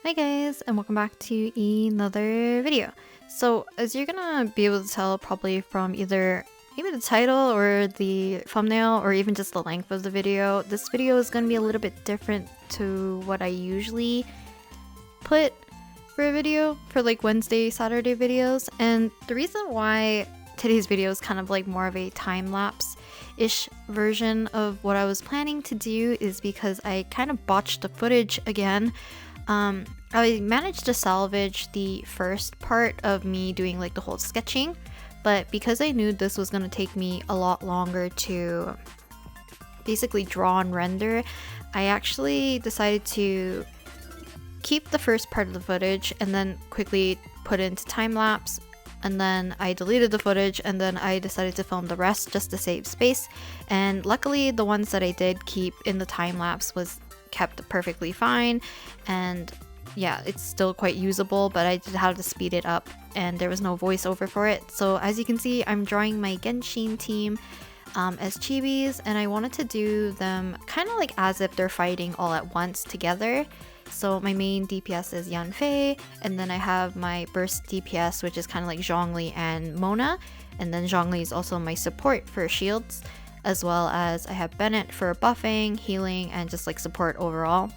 Hi guys, and welcome back to another video. So as you're gonna be able to tell probably from either maybe the title or the thumbnail or even just the length of the video, this video is gonna be a little bit different to what I usually put for a video for like Wednesday, Saturday videos. And the reason why today's video is kind of like more of a time-lapse-ish version of what I was planning to do is because I kind of botched the footage again. I managed to salvage the first part of me doing like the whole sketching, but because I knew this was going to take me a lot longer to basically draw and render, I actually decided to keep the first part of the footage and then quickly put it into time-lapse, and then I deleted the footage and then I decided to film the rest just to save space. And luckily the ones that I did keep in the time-lapse was kept perfectly fine, and yeah, it's still quite usable, but I did have to speed it up and there was no voiceover for it. So as you can see, I'm drawing my Genshin team as chibis, and I wanted to do them kind of like as if they're fighting all at once together. So my main DPS is Yanfei, and then I have my burst DPS, which is kind of like Zhongli and Mona, and then Zhongli is also my support for shields, as well as I have Bennett for buffing, healing, and just like support overall.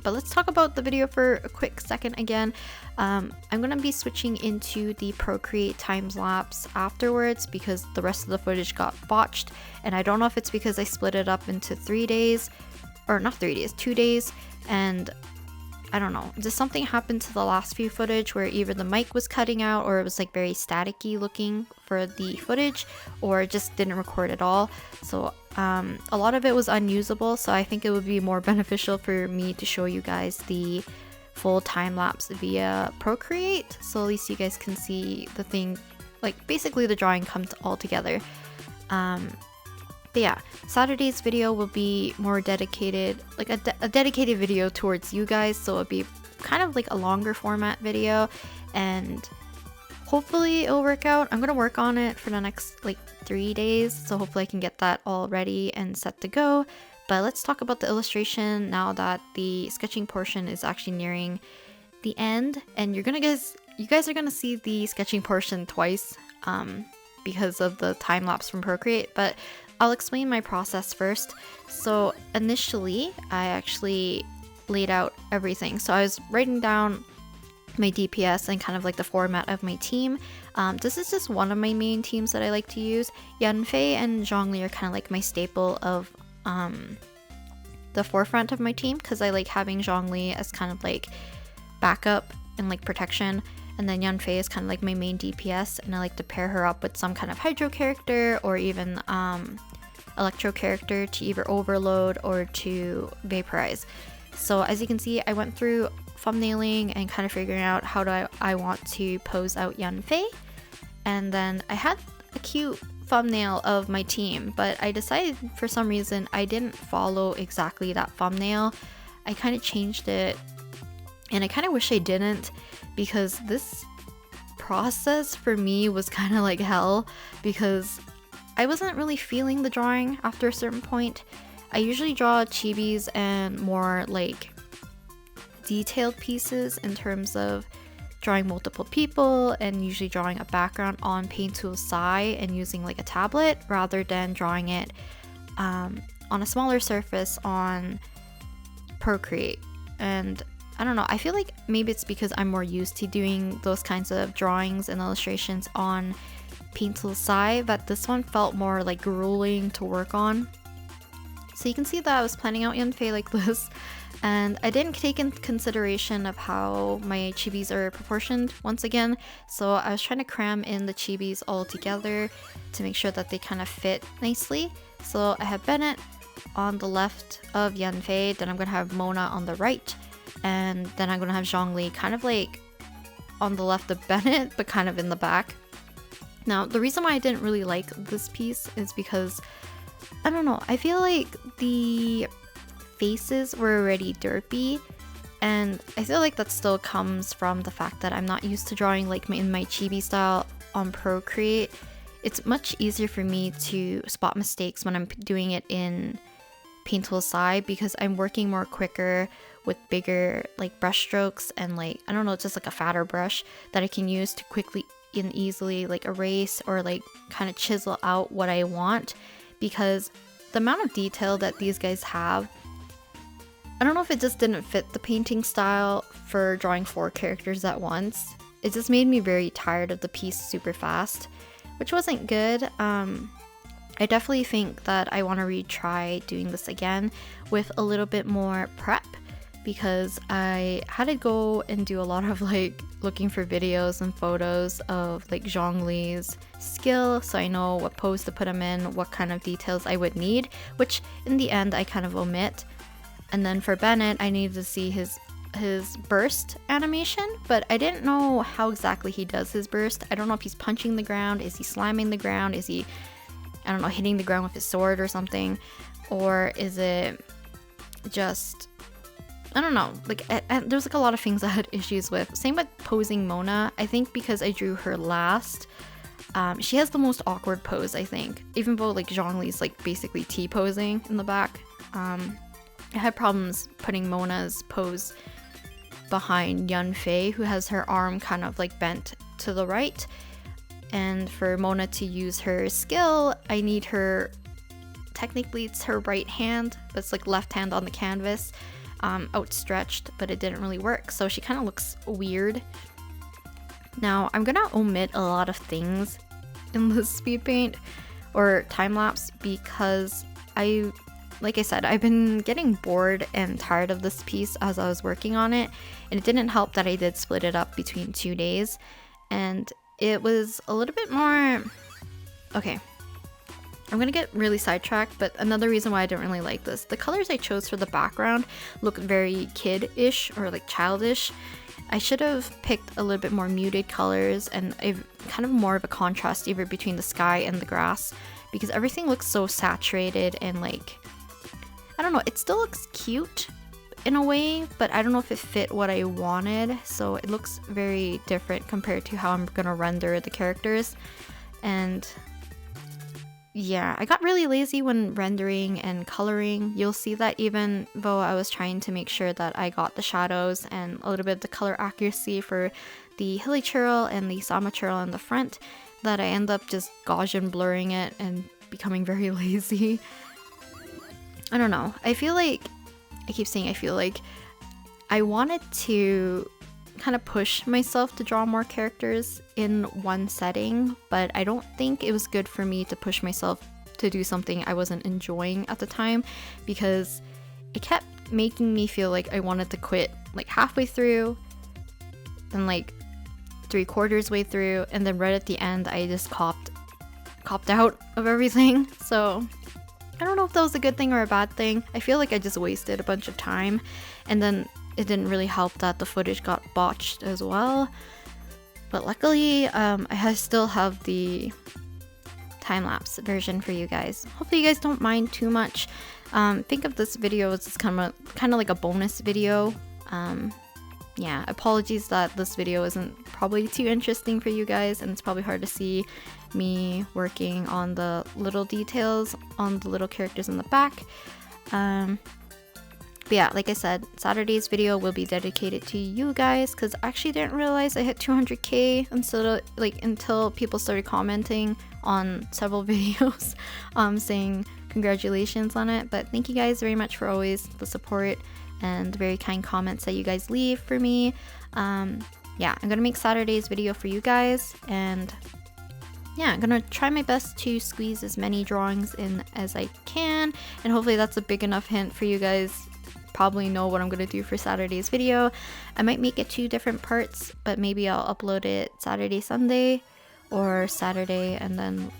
But let's talk about the video for a quick second again. I'm gonna be switching into the Procreate time-lapse afterwards because the rest of the footage got botched, and I don't know if it's because I split it up into 3 days, or not 3 days, 2 days, and I don't know, just something happened to the last few footage where either the mic was cutting out or it was like very staticky looking for the footage, or it just didn't record at all. So a lot of it was unusable, so I think it would be more beneficial for me to show you guys the full time-lapse via Procreate, so at least you guys can see the thing, like basically the drawing comes all together. But yeah, Saturday's video will be more dedicated, like a dedicated video towards you guys, so it'll be kind of like a longer format video, and hopefully it'll work out. I'm gonna work on it for the next like 3 days, so hopefully I can get that all ready and set to go. But let's talk about the illustration now that the sketching portion is actually nearing the end, and you guys are gonna see the sketching portion twice because of the time-lapse from Procreate, but I'll explain my process first. So initially, I actually laid out everything. So I was writing down my DPS and kind of like the format of my team. This is just one of my main teams that I like to use. Yanfei and Zhongli are kind of like my staple of the forefront of my team, because I like having Zhongli as kind of like backup and like protection. And then Yanfei is kind of like my main DPS, and I like to pair her up with some kind of Hydro character or even Electro character to either overload or to vaporize. So as you can see, I went through thumbnailing and kind of figuring out how do I want to pose out Yanfei. And then I had a cute thumbnail of my team, but I decided for some reason I didn't follow exactly that thumbnail. I kind of changed it, and I kind of wish I didn't, because this process for me was kind of like hell, because I wasn't really feeling the drawing after a certain point. I usually draw chibis and more like detailed pieces in terms of drawing multiple people and usually drawing a background on Paint Tool Sai and using like a tablet rather than drawing it on a smaller surface on Procreate. And I don't know, I feel like maybe it's because I'm more used to doing those kinds of drawings and illustrations on Paint Tool Sai, but this one felt more like grueling to work on. So you can see that I was planning out Yanfei like this, and I didn't take into consideration of how my chibis are proportioned once again. So I was trying to cram in the chibis all together to make sure that they kind of fit nicely. So I have Bennett on the left of Yanfei, then I'm gonna have Mona on the right, and then I'm gonna have Zhongli kind of like on the left of Bennett, but kind of in the back. Now, the reason why I didn't really like this piece is because, I don't know, I feel like the faces were already derpy, and I feel like that still comes from the fact that I'm not used to drawing like in my chibi style on Procreate. It's much easier for me to spot mistakes when I'm doing it in Paint Tool Sai because I'm working more quicker with bigger like brush strokes and like, I don't know, just like a fatter brush that I can use to quickly and easily like erase or like kind of chisel out what I want, because the amount of detail that these guys have, I don't know if it just didn't fit the painting style for drawing 4 characters at once. It just made me very tired of the piece super fast, which wasn't good. I definitely think that I want to retry doing this again with a little bit more prep, because I had to go and do a lot of like looking for videos and photos of like Zhongli's skill, so I know what pose to put him in, what kind of details I would need, which in the end I kind of omit. And then for Bennett, I needed to see his burst animation, but I didn't know how exactly he does his burst. I don't know if he's punching the ground, is he slamming the ground, is he, I don't know, hitting the ground with his sword or something, or is it just, I don't know, like there's like a lot of things I had issues with. Same with posing Mona. I think because I drew her last, she has the most awkward pose, I think, even though like Zhongli's like basically T-posing in the back. I had problems putting Mona's pose behind Yunfei, who has her arm kind of like bent to the right. And for Mona to use her skill, I need her, technically it's her right hand, but it's like left hand on the canvas, outstretched, but it didn't really work. So she kind of looks weird. Now I'm gonna omit a lot of things in this speed paint or time lapse because like I said, I've been getting bored and tired of this piece as I was working on it, and it didn't help that I did split it up between 2 days, and it was a little bit more, okay, I'm gonna get really sidetracked, but another reason why I didn't really like this, the colors I chose for the background look very kid-ish or like childish. I should have picked a little bit more muted colors and kind of more of a contrast either between the sky and the grass, because everything looks so saturated and like, I don't know, it still looks cute in a way, but I don't know if it fit what I wanted, so it looks very different compared to how I'm gonna render the characters. And yeah, I got really lazy when rendering and coloring. You'll see that even though I was trying to make sure that I got the shadows and a little bit of the color accuracy for the hilly churl and the sama churl in the front, that I end up just Gaussian blurring it and becoming very lazy. I don't know. I feel like, I keep saying I feel like I wanted to kind of push myself to draw more characters in one setting, but I don't think it was good for me to push myself to do something I wasn't enjoying at the time, because it kept making me feel like I wanted to quit like halfway through, then like 3/4 way through, and then right at the end I just copped out of everything. So I don't know if that was a good thing or a bad thing. I feel like I just wasted a bunch of time, and then it didn't really help that the footage got botched as well. But luckily, I still have the time-lapse version for you guys. Hopefully you guys don't mind too much. Think of this video as just kind of like a bonus video. Yeah, apologies that this video isn't probably too interesting for you guys, and it's probably hard to see me working on the little details on the little characters in the back. But yeah, like I said, Saturday's video will be dedicated to you guys, because I actually didn't realize I hit 200k until people started commenting on several videos saying congratulations on it. But thank you guys very much for always the support and the very kind comments that you guys leave for me. Yeah, I'm gonna make Saturday's video for you guys, and yeah, I'm gonna try my best to squeeze as many drawings in as I can, and hopefully that's a big enough hint for you guys probably know what I'm gonna do for Saturday's video. I might make it 2 different parts, but maybe I'll upload it Saturday, Sunday, or Saturday, and then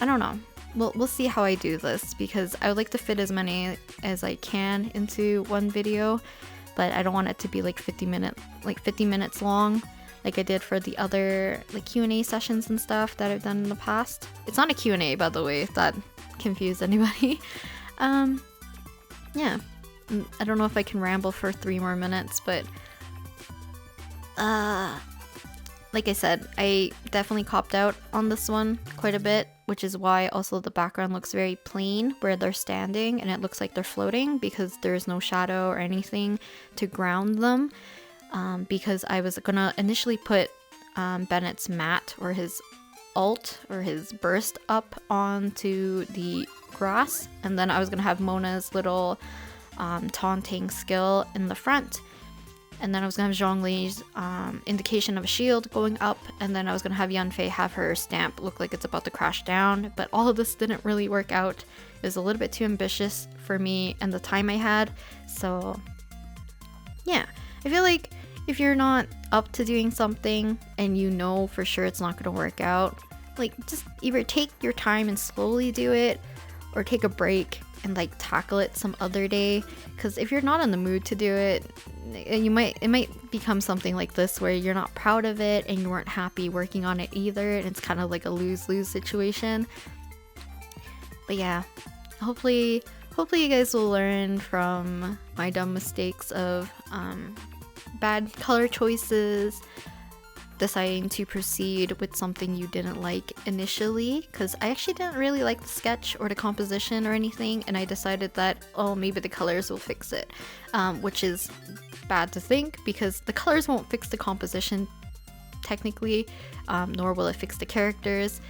I don't know. We'll see how I do this, because I would like to fit as many as I can into one video, but I don't want it to be like 50 minutes long like I did for the other like Q&A sessions and stuff that I've done in the past. It's not a Q&A, by the way, if that confused anybody. Yeah, I don't know if I can ramble for 3 more minutes, but like I said, I definitely copped out on this one quite a bit, which is why also the background looks very plain where they're standing, and it looks like they're floating because there's no shadow or anything to ground them. Because I was gonna initially put Bennett's mat or his ult or his burst up onto the grass, and then I was gonna have Mona's little taunting skill in the front, and then I was gonna have Zhongli's indication of a shield going up, and then I was gonna have Yanfei have her stamp look like it's about to crash down. But all of this didn't really work out. It was a little bit too ambitious for me and the time I had. So yeah, I feel like if you're not up to doing something and you know for sure it's not gonna work out, like just either take your time and slowly do it, or take a break and like tackle it some other day. Because if you're not in the mood to do it, it might become something like this where you're not proud of it and you weren't happy working on it either, and it's kind of like a lose-lose situation. But yeah, hopefully you guys will learn from my dumb mistakes of bad color choices, deciding to proceed with something you didn't like initially, because I actually didn't really like the sketch or the composition or anything, and I decided that, oh, maybe the colors will fix it, which is bad to think, because the colors won't fix the composition technically, nor will it fix the characters.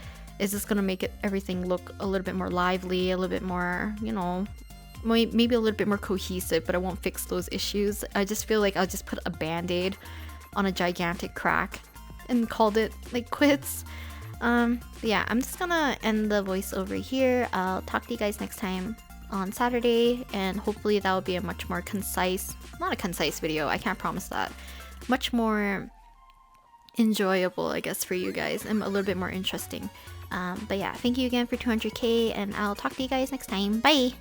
It's just gonna make everything look a little bit more lively, a little bit more, you know, maybe a little bit more cohesive, but it won't fix those issues. I just feel like I'll just put a band-aid on a gigantic crack and called it like quits. Yeah, I'm just gonna end the voiceover here. I'll talk to you guys next time on Saturday, and hopefully that will be a much more concise, not a concise video, I can't promise that, much more enjoyable, I guess, for you guys, and a little bit more interesting. But yeah, thank you again for 200k, and I'll talk to you guys next time. Bye!